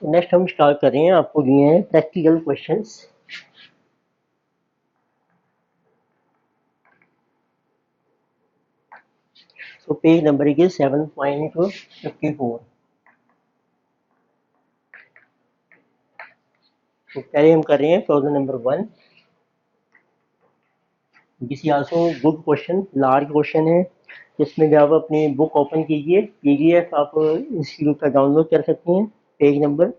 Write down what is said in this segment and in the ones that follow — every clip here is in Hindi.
नेक्स्ट हम स्टार्ट कर रहे हैं, आपको दिए हैं प्रैक्टिकल क्वेश्चंस। तो पेज नंबर की 7.54। तो पहले हम कर रहे हैं problem number 1। This is also good question, large question है, जिसमें भी आप अपनी बुक ओपन कीजिए, पीडीएफ आप इंस्टीट्यूट का डाउनलोड कर सकते हैं। पेज नंबर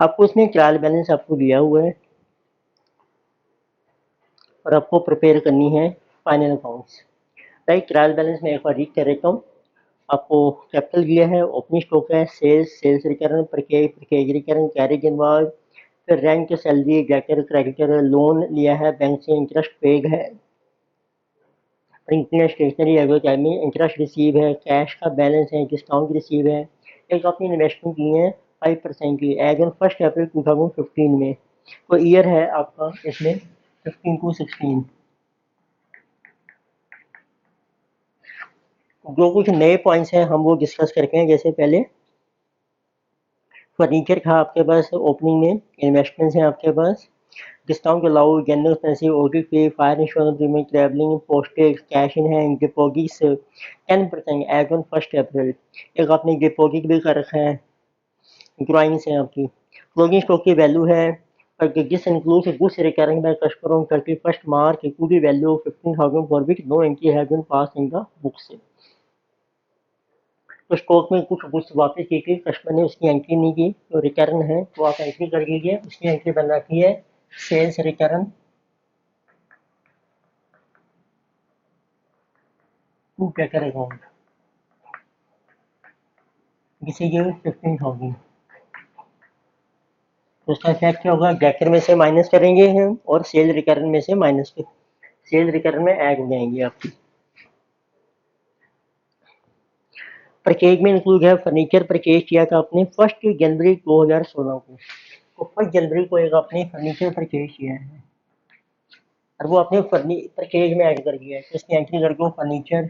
आपको उसमें ट्रायल बैलेंस आपको दिया हुआ है और आपको प्रिपेयर करनी है final accounts. Right, trial balance में एक बार रीड कर लेता हूँ। आपको कैपिटल दिया है, ओपनिंग स्टॉक है, sales return, purchase return, carriage involve, फिर rent, salary, debtor, creditor, loan लिया है बैंक से, इंटरेस्ट पेड है, printing stationery advertisement, interest receive है, कैश का बैलेंस है, डिस्काउंट रिसीव है। एक आपने इन्वेस्टमेंट की है 5% की एज ऑन 1 अप्रैल 2015 में। तो ईयर है आपका इसमें 15 to 16। जो कुछ नए पॉइंट्स हैं हम वो डिस्कस करके हैं। जैसे पहले फर्नीचर था आपके पास, ओपनिंग में इन्वेस्टमेंट्स हैं आपके पास, discount allow, general expensive, audit पे, fire insurance premium, travelling, postage, cash in hand, deposits 10% as on 1 April. एक आपने डिपॉजिट भी कर रखा है, ड्राइंग्स हैं आपकी। क्लोजिंग स्टॉक की वैल्यू है this includes goods recurring by customer on 31 March to the value of 15,000 for which no entry has been pass in the books. तो स्टॉक में कुछ गुड्स वापस की थी, कस्टमर ने उसकी एंट्री नहीं की, तो रिटर्न है तो आप एंट्री कर लीजिए। उसकी एंट्री बन रखी है sales return to debtor account, जिसे ये 15,000। तो उसका इफेक्ट क्या होगा, डेटर में से माइनस करेंगे हम और सेल रिटर्न में से माइनस, सेल रिटर्न में ऐड हो जाएंगी आपकी। परचेज में इंक्लूड है फर्नीचर परचेज किया था आपने 1 जनवरी 2016 को। तो 1 जनवरी को एक आपने फर्नीचर परचेज किया है और वो आपने परचेज में ऐड कर दिया है, तो इसकी एंट्री कर दो फर्नीचर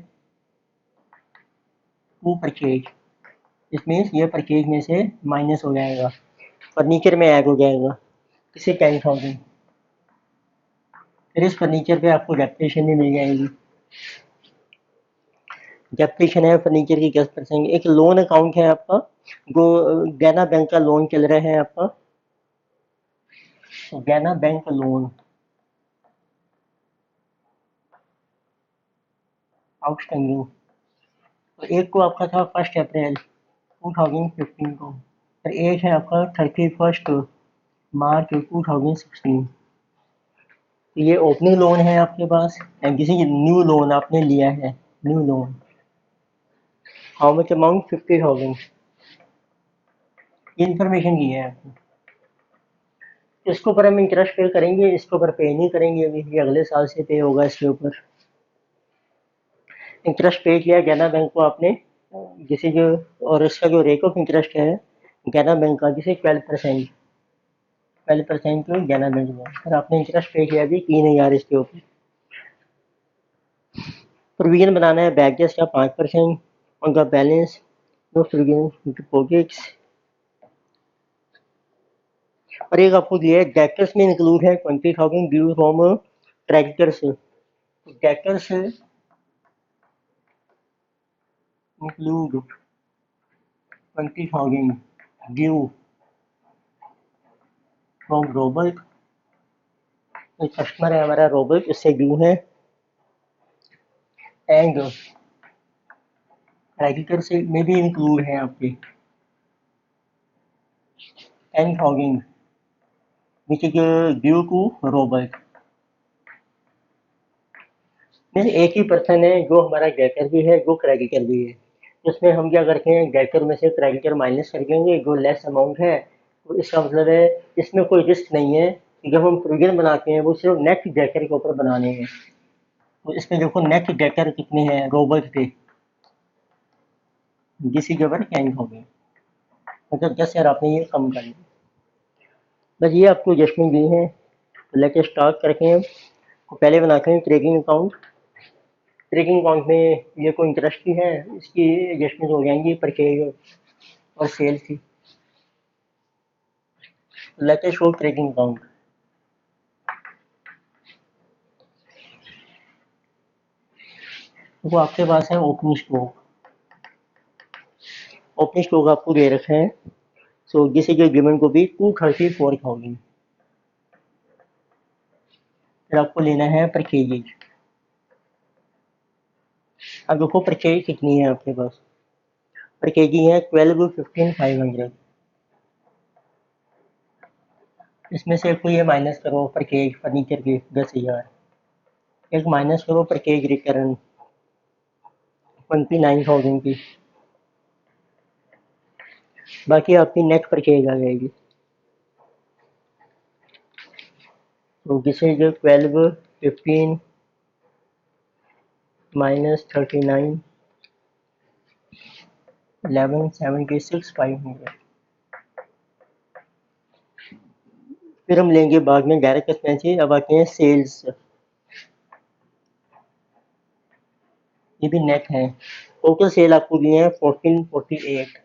टू परचेज। इसमें ये परचेज में से माइनस हो जाएगा, फर्नीचर में ऐड हो जाएगा, इसे 10,000। फिर इस फर्नीचर पे आपको डेप्रिसिएशन भी मिल जाएगी। डेप्रिसिएशन है फर्नीचर की 10%। एक लोन अकाउंट है आपका, जो देना बैंक का लोन चल रहा है आपका, देना बैंक लोन आउटस्टैंडिंग। तो एक को आपका था 1 अप्रैल 2015 को, और एक है आपका 31 मार्च 2016। तो ये ओपनिंग लोन है आपके पास, एंड किसी न्यू लोन आपने लिया है, new loan how much amount 50,000। ये इन्फॉर्मेशन दी है आपको। इसके ऊपर हम इंटरेस्ट पे करेंगे, इसके ऊपर पे नहीं करेंगे, अभी ये अगले साल से पे होगा इसके ऊपर। इंटरेस्ट पे किया गैना बैंक को आपने, जिसे जो, और इसका जो रेट ऑफ इंटरेस्ट है गैना बैंक का, जिसे 12%, 12% तो गैना बैंक में, और आपने इंटरेस्ट पे किया भी 3,000 इसके ऊपर। प्रोविजन बनाना है बैगेज का 5%, उनका बैलेंस, नो प्रोविजन डिपॉजिट्स। और एक आपको दिया है डेटर्स में इंक्लूड है 20,000 due from creditors. Debtors include 20,000 due from Robert, एक कस्टमर है हमारा रोबर्ट, उससे ड्यू है। एंड क्रेडिटर से में भी इंक्लूड है आपके 10,000 which is due to Robert. एक ही पर्सन है जो हमारा डेटर भी है, जो क्रेडिटर भी है। उसमें हम क्या करते हैं, डेटर में से क्रेडिटर माइनस कर देंगे, जो लेस अमाउंट है। तो इसका मतलब है इसमें कोई रिस्क नहीं है। जब हम प्रोविजन बनाते हैं वो सिर्फ नेट डेटर के ऊपर बनाने हैं। तो इसमें देखो नेट डेटर कितने हैं रोबर्ट पे, जिसकी जबर कैंक हो गई, मतलब 10,000 आपने ये कम कर लिया। बस ये आपको एडजस्टमेंट दी है। तो लेके स्टार्ट करके हैं। तो पहले बनाते हैं ट्रेडिंग अकाउंट। ट्रेडिंग अकाउंट में ये कोई इंटरेस्ट की है, इसकी एडजस्टमेंट हो जाएंगी परचेज और सेल की। Let us show trading account. तो आपके पास है ओपनिंग स्टॉक। ओपनिंग स्टॉक आपको दे रखा है, सो दिस इज गिवन को भी 234,000। फिर आपको लेना है परचेजेज। अब देखो परचेज कितनी है आपके पास, परचेजिंग है 12,15,500। इसमें से कोई ये माइनस करो परचेज फर्नीचर की 10,000, एक माइनस करो परचेज रिटर्न 29,000 की, बाकी आपकी नेट परचेज आ जाएगी। तो दिस इज 12, 15 माइनस 39, 11, 76, 500। फिर हम लेंगे बाद में डायरेक्ट एक्सपेंसेस। अब आते हैं सेल्स, ये भी नेट है। टोटल सेल आपको दिए हैं 1448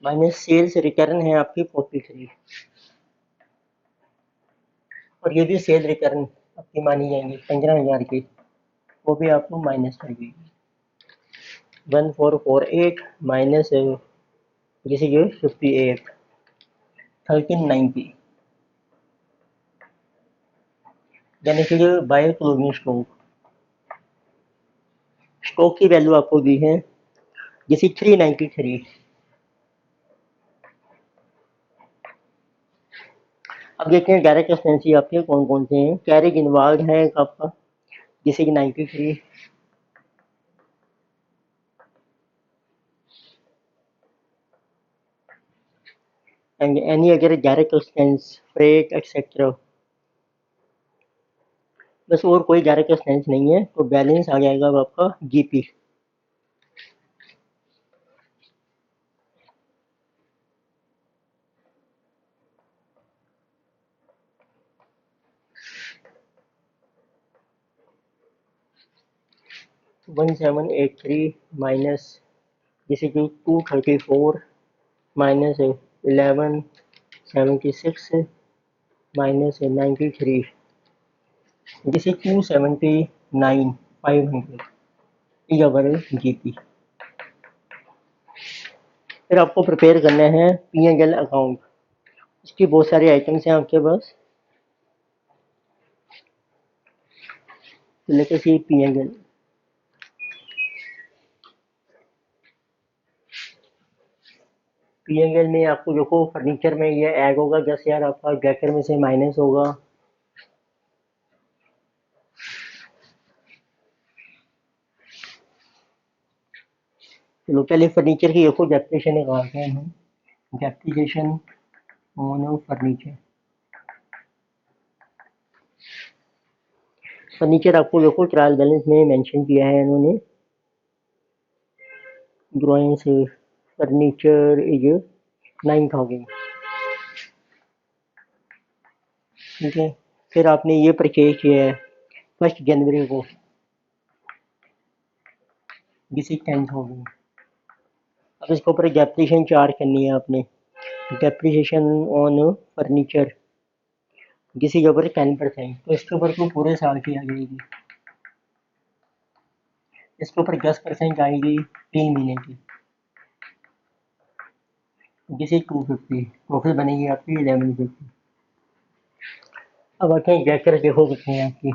माइनस सेल्स रिटर्न है आपकी 43, और ये भी सेल रिटर्न आपकी मानी जाएंगी 15,000 की, वो भी आपको माइनस कर देगी। 1448 माइनस जैसे ये 58, 1390, यानी कि जो बाय क्लोजिंग स्टॉक की वैल्यू आपको दी है जैसे 393। अब देखते हैं डायरेक्ट एक्सपेंसेस आपके कौन कौन से हैं। कैरेज इन्वॉल्व है आपका जैसे कि 93, एंड एनी अगर डायरेक्ट एक्सपेंस फ्रेट एक्सेट्रा, बस और कोई डायरेक्ट एक्सपेंस नहीं है, तो बैलेंस आ जाएगा अब आपका जीपी। वन 783 माइनस जैसे कि 234 माइनस 1176 माइनस 93 जैसे 279,500 इज अवर जीपी। फिर आपको प्रिपेयर करना है पी&एल अकाउंट। इसकी बहुत सारे आइटम्स हैं आपके पास, तो लेकर सी पी&एल। पी&एल में आपको देखो फर्नीचर में ये ऐड होगा 10,000 आपका, डेकर में से माइनस होगा। चलो पहले फर्नीचर की देखो डेप्रिसिएशन निकालते हैं हम। डेप्रिसिएशन ऑन फर्नीचर, फर्नीचर आपको देखो ट्रायल बैलेंस में मेंशन किया है इन्होंने, ड्राइंग से फर्नीचर इज 9,000। ठीक है, फिर आपने ये परचेज किया है 1 जनवरी को, दिस इज 10,000। अब इसके ऊपर डेप्रिसिएशन चार्ज करनी है आपने, depreciation on furniture this is over 10%, तो इसके ऊपर तो पूरे साल की आ जाएगी, इसके ऊपर 10% आएगी 3 महीने की, दिस इज 250, प्रॉफिट बनेगी आपकी 1150। अब आते हैं डेटर देखो कितने हैं आपकी।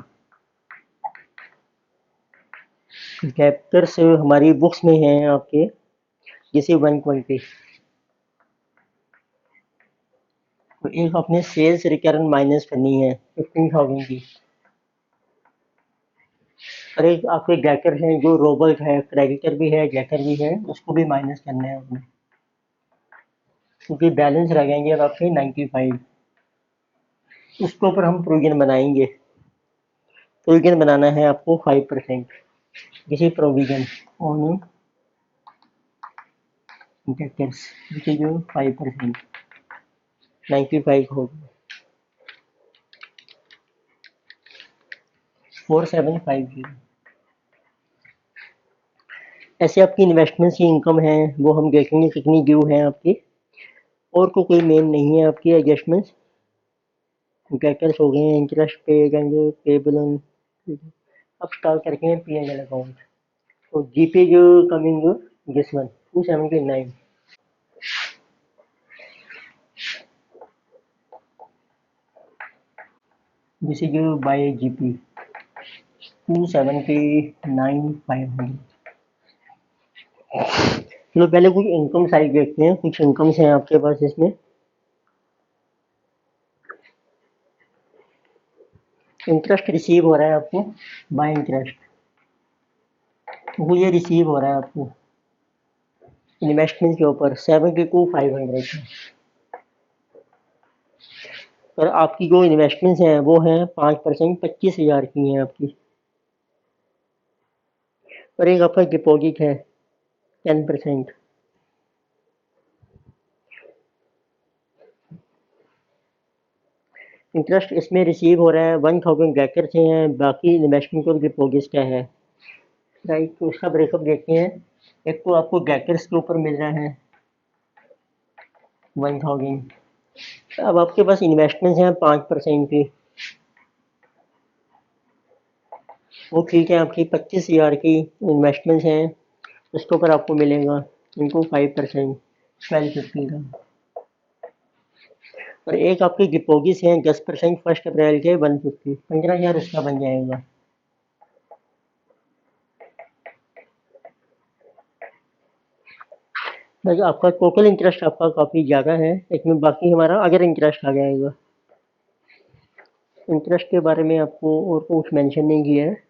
डेटर्स हमारी बुक्स में हैं आपके जैसे 120, तो एक अपने सेल्स रिटर्न माइनस करनी है 15,000 की, और एक आपके डेटर हैं जो रोबोट है, क्रेडिटर भी है डेटर भी है, उसको भी माइनस करना है अपने, क्योंकि बैलेंस रह जाएंगे अब आपके 95। उसके ऊपर हम प्रोविजन बनाएंगे, प्रोविजन बनाना है आपको 5%, जैसे प्रोविजन ऑन डेटर्स जैसे जो 5%, 95 हो गया 4750। ऐसे आपकी इन्वेस्टमेंट की इनकम है वो हम देखेंगे कितनी ड्यू है आपकी। और कोई मेन नहीं है आपकी एडजस्टमेंट्स। कैटल्स हो गए हैं, इंटरेस्ट पे करेंगे, पेबल। अब स्टार्ट करके हैं P&L अकाउंट। तो जीपे जो coming this one 279। This is by GP 279,500। चलो पहले कुछ इनकम साइड देखते हैं, कुछ इनकम्स हैं आपके पास इसमें। इंटरेस्ट रिसीव हो रहा है आपको बाय इंटरेस्ट, वो ये रिसीव हो रहा है आपको इन्वेस्टमेंट के ऊपर 72,500 पर आपकी जो इन्वेस्टमेंट्स हैं वो हैं 5%, 25,000 की हैं आपकी। और एक आपका डिपॉजिट है 10%। इंटरेस्ट इसमें रिसीव हो रहा है 1000 ब्रैकेट से हैं, बाकी इन्वेस्टमेंट और डिपॉजिट का है। राइट, तो उसका ब्रेकअप देखते हैं। एक तो आपको ब्रैकेट्स के ऊपर मिल रहा है 1000। अब आपके पास इन्वेस्टमेंट्स हैं 5% की, वो ठीक है, आपकी 25,000 की इन्वेस्टमेंट्स हैं, उसके ऊपर आपको मिलेगा इनको 5%, 1250 का। और एक आपके डिपॉजिट हैं 10% 1 अप्रैल के 150, 15,000 उसका बन जाएगा। बस आपका टोटल इंटरेस्ट आपका काफ़ी ज़्यादा है, लेकिन बाकी हमारा अगर इंटरेस्ट आ जाएगा। इंटरेस्ट के बारे में आपको और कुछ मेंशन नहीं किया है।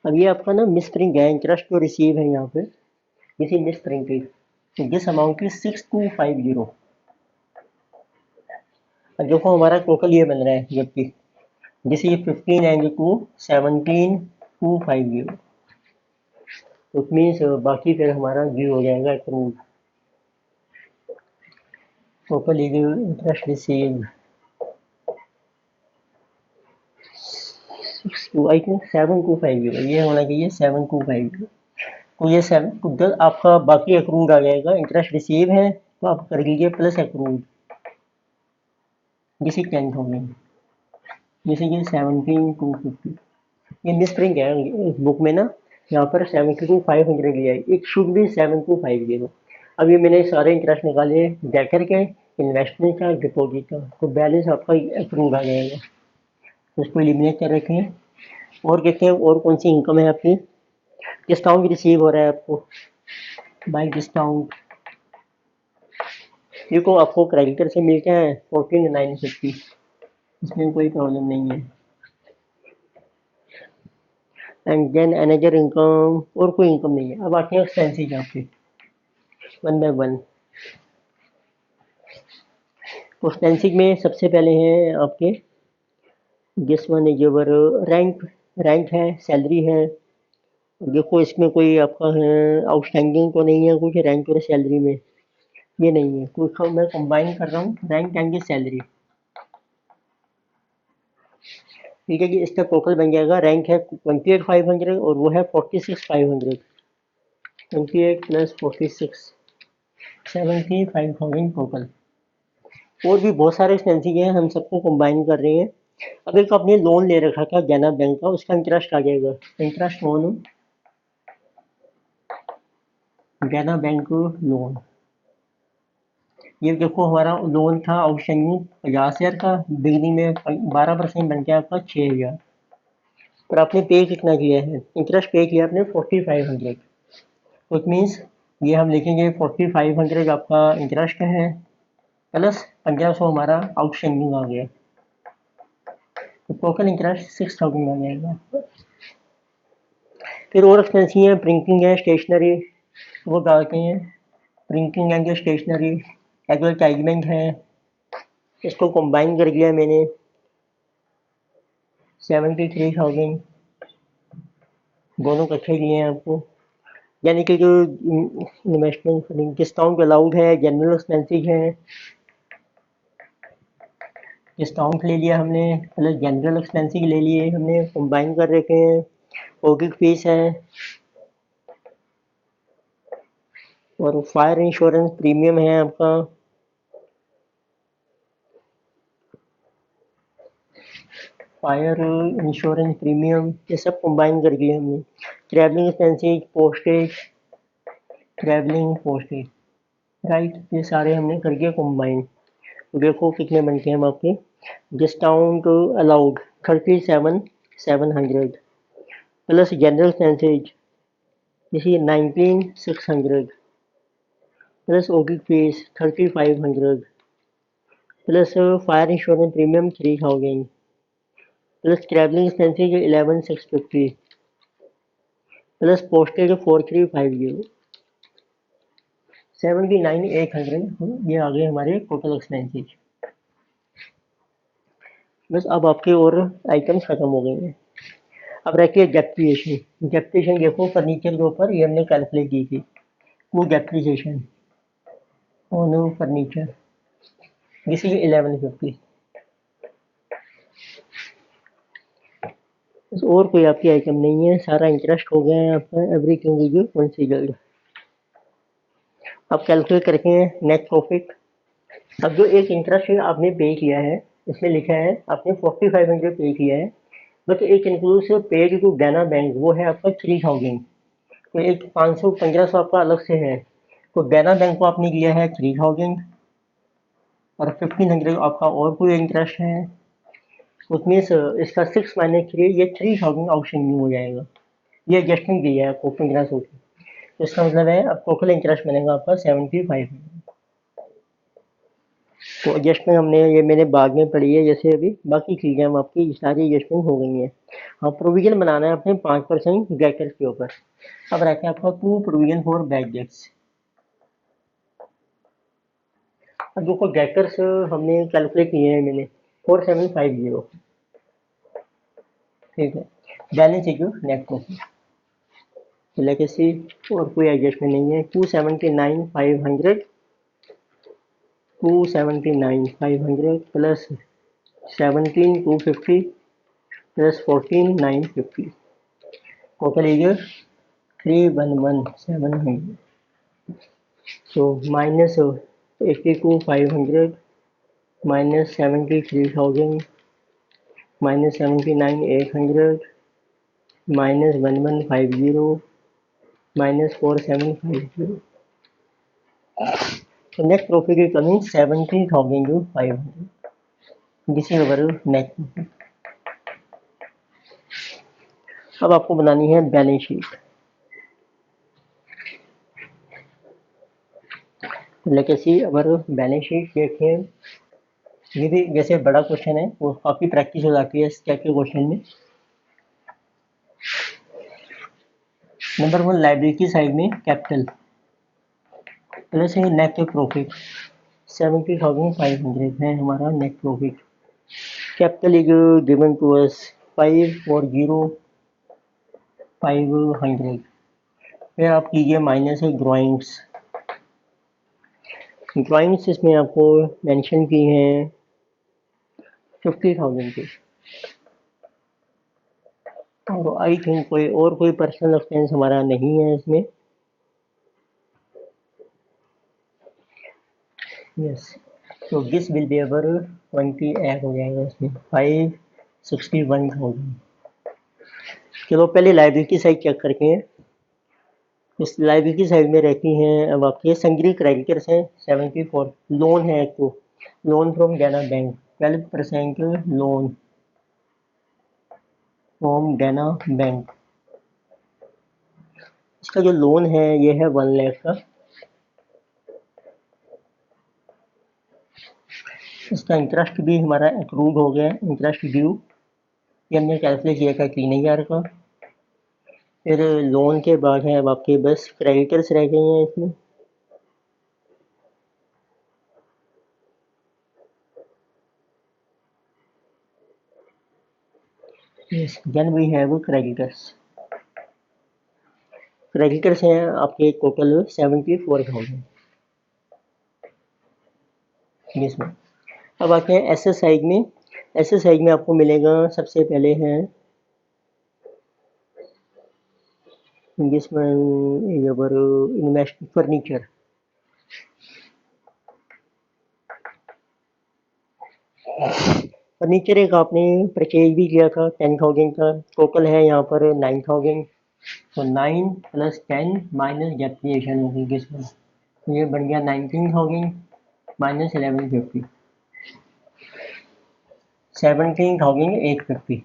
अब ये आपका ना मिस प्रिंट है, इंटरेस्ट जो रिसीव है यहाँ पे, this is miss printed. This amount is 6250। अब देखो हमारा टोटल ये बन रहा है, जबकि दिस इज 15 एंड टू 17,250। तो इट मीन्स बाकी फिर हमारा जीरो हो जाएगा approve. Total interest receive I think 7250, ये होना चाहिए 7250। तो ये सेवन तो आपका बाकी अक्रूड आ जाएगा, इंटरेस्ट रिसीव है तो आप कर लीजिए प्लस अक्रूड, जिसे 10,000, जैसे ये 17,250। ये मिसप्रिंट है इस बुक में ना, यहाँ पर 72,500 लिया है, इट शुड बी 7250। अब ये मैंने सारे इंटरेस्ट निकाले डेटर के, इन्वेस्टमेंट का, डिपॉजिट का, तो बैलेंस आपका अप्रूव आ जाएगा। उसको एलिमिनेट कर रखें और देखते हैं और कौन सी इनकम है आपकी। डिस्काउंट रिसीव हो रहा है आपको बाय डिस्काउंट, ये को आपको क्रेडिटर से मिलता है 14,950, इसमें कोई प्रॉब्लम नहीं है। एंड देन अनदर इनकम, और कोई इनकम नहीं है। अब आते हैं एक्सपेंसेस यहाँ पे वन बाय वन। तो एक्सपेंसिंग में सबसे पहले हैं आपके this one is your rank, rank है, सैलरी है। देखो इसमें कोई आपका है आउटस्टैंडिंग तो नहीं है कुछ रैंक और सैलरी में, ये नहीं है कुछ। मैं कंबाइन कर रहा हूँ रैंक एंड सैलरी। ठीक है, कि इसका टोटल बन जाएगा, रैंक है 28,500 और वो है 46,500। 28 प्लस 46, 75,000 टोटल। और भी बहुत सारे एक्सपेंसिव हैं, हम सबको कंबाइन कर रहे हैं। अब एक आपने लोन ले रखा था देना बैंक का, उसका इंटरेस्ट आ जाएगा, इंटरेस्ट ऑन देना बैंक लोन। ये देखो हमारा लोन था आउटस्टैंडिंग 50,000 का, बिगनिंग में 12% बन गया आपका 6,000। पर आपने पे कितना किया है, इंटरेस्ट पे किया आपने 4500। तो इट मीन्स ये हम लिखेंगे 4500 आपका इंटरेस्ट है, प्लस 1500 हमारा आउटस्टैंडिंग आ गया, तो टोटल इंटरेस्ट 6000 आ जाएगा। फिर और एक्सपेंसिव है, प्रिंटिंग है, स्टेशनरी, वो डालते हैं। प्रिंटिंग एंड स्टेशनरी, एडवर्टाइजमेंट है, इसको कंबाइन कर दिया मैंने 73,000, दोनों इकट्ठे लिए हैं आपको। यानी कि जो इन्वेस्टमेंट डिस्काउंट अलाउड है, जनरल एक्सपेंसिव है, डिस्काउंट ले लिया हमने, प्लस जनरल एक्सपेंसिव ले लिए हमने, कंबाइन कर रखे हैं। ऑडिट फीस है और फायर इंश्योरेंस प्रीमियम है आपका। फायर इंश्योरेंस प्रीमियम ये सब कंबाइन कर दिए हमने। Travelling expenses, postage, travelling postage, right, ये सारे हमने करके कंबाइन। देखो कितने बनते हैं हम आपके। Discount allowed 37,700 plus general expenses इसी 19,600 plus audit fees 3,500 plus fire insurance premium 3,000 plus travelling expenses 11,650 plus postage 4,350 79,800 ये आ गए हमारे टोटल एक्सपेंसेज। बस अब आपके और आइटम्स खत्म हो गए हैं। अब रखिए डेप्रिसिएशन। डेप्रिसिएशन देखो फर्नीचर के ऊपर ये हमने कैलकुलेट की थी, वो depreciation on furniture this is 1150। बस और कोई आपकी आइटम नहीं है, सारा इंटरेस्ट हो गया है आपका, एवरीथिंग इज कंसीडर्ड। अब कैलकुलेट करके नेट प्रॉफिट। अब जो एक इंटरेस्ट आपने पे किया है, इसमें लिखा है आपने 4,500 पे किया है, बट एक इंक्लूसिव पेड टू देना बैंक वो है आपका 3,000। तो एक 500-1500 आपका अलग से है। तो देना बैंक को आपने दिया है 3,000 और 1,500 आपका और कोई इंटरेस्ट है, उसमें इसका 6 - 3 ये 3,000 आउटस्टैंडिंग हो जाएगा। ये एडजस्टमेंट दिया है आपको 1,500 की। तो इसका मतलब है अब टोटल इंटरेस्ट बनेगा आपका 75। तो एडजस्टमेंट हमने ये मैंने बाद में पढ़ी है, जैसे अभी बाकी चीज़ें हम आपकी सारी एडजस्टमेंट हो गई हैं। हाँ, प्रोविजन बनाना है अपने 5% डेटर्स के ऊपर। अब रहते हैं आपका 2 प्रोविजन फॉर बैड डेट्स। अब देखो डेटर्स हमने कैलकुलेट किए हैं मैंने 4750, ठीक है। Balance equal net profit, legacy और कोई एडजस्टमेंट नहीं है। 279,500 279,500 plus 17,250 plus 14,950 total is 311,700। So minus 82,500 minus 73,000 minus 79,800 minus 1150 minus 4750. So net profit is coming 70,500. This is our net profit. अब आपको बनानी है बैलेंस शीट। लेकेसी अवर बैलेंस शीट देखिए, ये भी जैसे बड़ा क्वेश्चन है वो काफ़ी प्रैक्टिस हो जाती है इस टाइप के क्वेश्चन में। नंबर 1 लाइबिलिटी साइड में कैपिटल प्लस है नेट प्रॉफिट 70,500 है हमारा net profit. Capital is given to us 5 और 0,500। फिर आप कीजिए माइनस है ड्राइंग्स। ड्राइंग्स इसमें आपको मेंशन की हैं 50,000 की। और आई थिंक कोई और कोई पर्सनल एक्सपेंस हमारा नहीं है इसमें। यस, तो this will be our 20 add हो जाएगा इसमें 561,000। चलो पहले लाइबिलिटी साइड चेक करके हैं। इस लाइबिलिटी साइड में रहती हैं अब आपके संग्रही क्रेडिटर्स हैं 74। लोन है एक, तो लोन फ्रॉम देना बैंक 12% लोन फ्रॉम देना बैंक। इसका जो लोन है ये है 1 लाख का। इसका इंटरेस्ट भी हमारा अप्रूव हो गया है, इंटरेस्ट ड्यू ये हमने कैलकुलेट किया था 3,000 का। फिर लोन के बाद है अब आपके बस क्रेडिटर्स रह गए हैं इसमें। Yes, then we have creditors. Creditors हैं आपके टोटल 74,000 इसमें। अब आते हैं एसेट साइड में। एक्सरसाइज में आपको मिलेगा सबसे पहले है इन्वेस्ट फर्नीचर। फर्नीचर एक आपने परचेज भी किया था 10,000 का, टोटल है यहाँ पर 9,000। तो 9 प्लस 10 माइनस डेप्रिसिएशन होगी किसमें, तो ये बन गया 19,000 माइनस 1150, 17,850।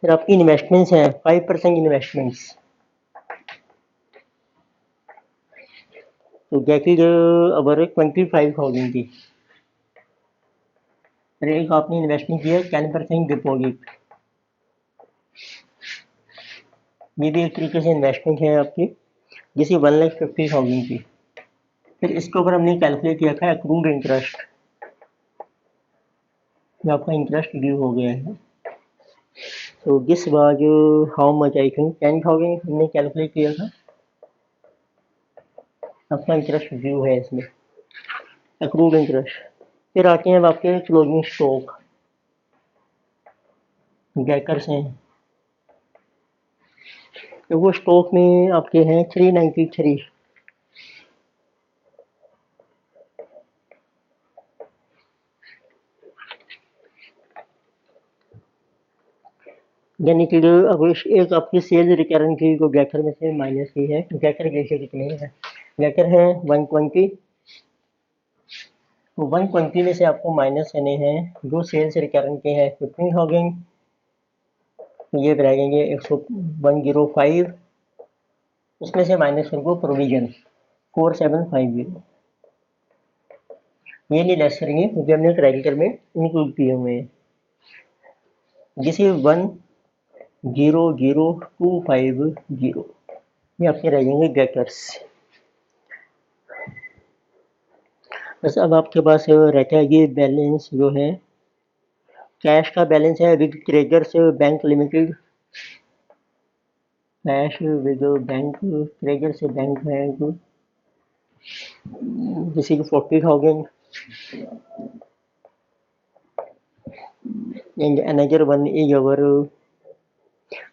फिर आपकी इन्वेस्टमेंट्स हैं 5% इन्वेस्टमेंट्स, तो गेट अबर 25,000 की। फिर एक आपने इन्वेस्टमेंट किया 10% डिपॉजिट, ये भी एक तरीके से इन्वेस्टमेंट है आपकी, जिसे 1,50,000 की। फिर इसके ऊपर हमने कैलकुलेट किया था एक्रूड इंटरेस्ट, ये आपका इंटरेस्ट ड्यू हो गया है। तो this was how much, I think 10,000 हमने कैलकुलेट किया था, आपका इंटरेस्ट ड्यू है इसमें, एक्रूड इंटरेस्ट। फिर आते हैं अब आपके क्लोजिंग स्टॉक, गैकर्स हैं, तो वो स्टॉक में आपके हैं 393, यानी कि अब एक आपकी सेल्स रिकरेंट की को गैकर में से माइनस की है। गैकर रेशियो कितने है, गैकर है 120, तो 120 में से आपको माइनस करने हैं जो सेल्स रिकरेंट के हैं 15,000, तो ये रहेंगे 105, उसमें से माइनस करो प्रोविजन 4750, ये नहीं लेस करेंगे क्योंकि हमने क्रेडिटर में इंक्लूड किए हुए हैं, जिसे 1,00250, ये आपके रहेंगे गैकर्स। बस अब आपके पास रहता है ये बैलेंस जो है, कैश का बैलेंस है with treasures bank limited, cash with bank treasures bank जैसे कि 40,000, and another one is our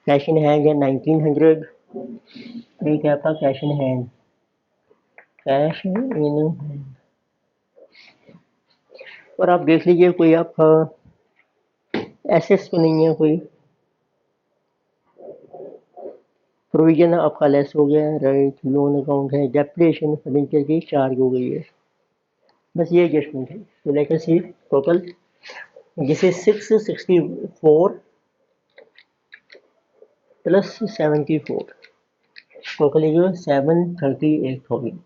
cash in hand है 1900, एक है आपका cash in hand, cash in hand. और आप देख लीजिए कोई आप एसेट्स तो नहीं है, कोई प्रोविजन आपका लेस हो गया है, राइट, लोन अकाउंट है, डेप्रिसिएशन फर्नीचर की चार्ज हो गई है, बस ये एडजस्टमेंट है। तो लेट अस सी टोटल, जिसे 664 प्लस 74, टोटल जो 738,000,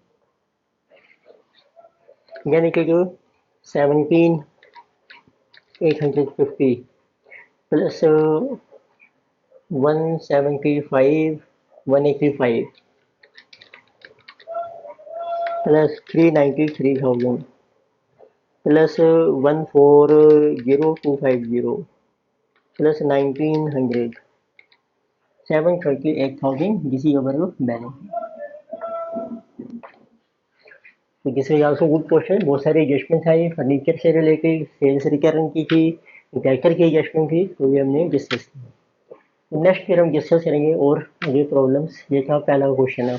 यानी कि जो 17,850 प्लस 175 185 प्लस 393,000 प्लस 140,250 प्लस 1,900, 738,000 जिसी ओवर बैलेंस। तो जिससे ऑल्सो गुड क्वेश्चन, बहुत सारे एडजस्टमेंट था, ये फर्नीचर से रिलेटेड, सेल्स रिकरेंट की थी, गैकर की एडजस्टमेंट थी, तो ये हमने डिस्कस किया। नेक्स्ट फिर हम डिस्कस करेंगे और आगे प्रॉब्लम्स, ये था पहला क्वेश्चन है।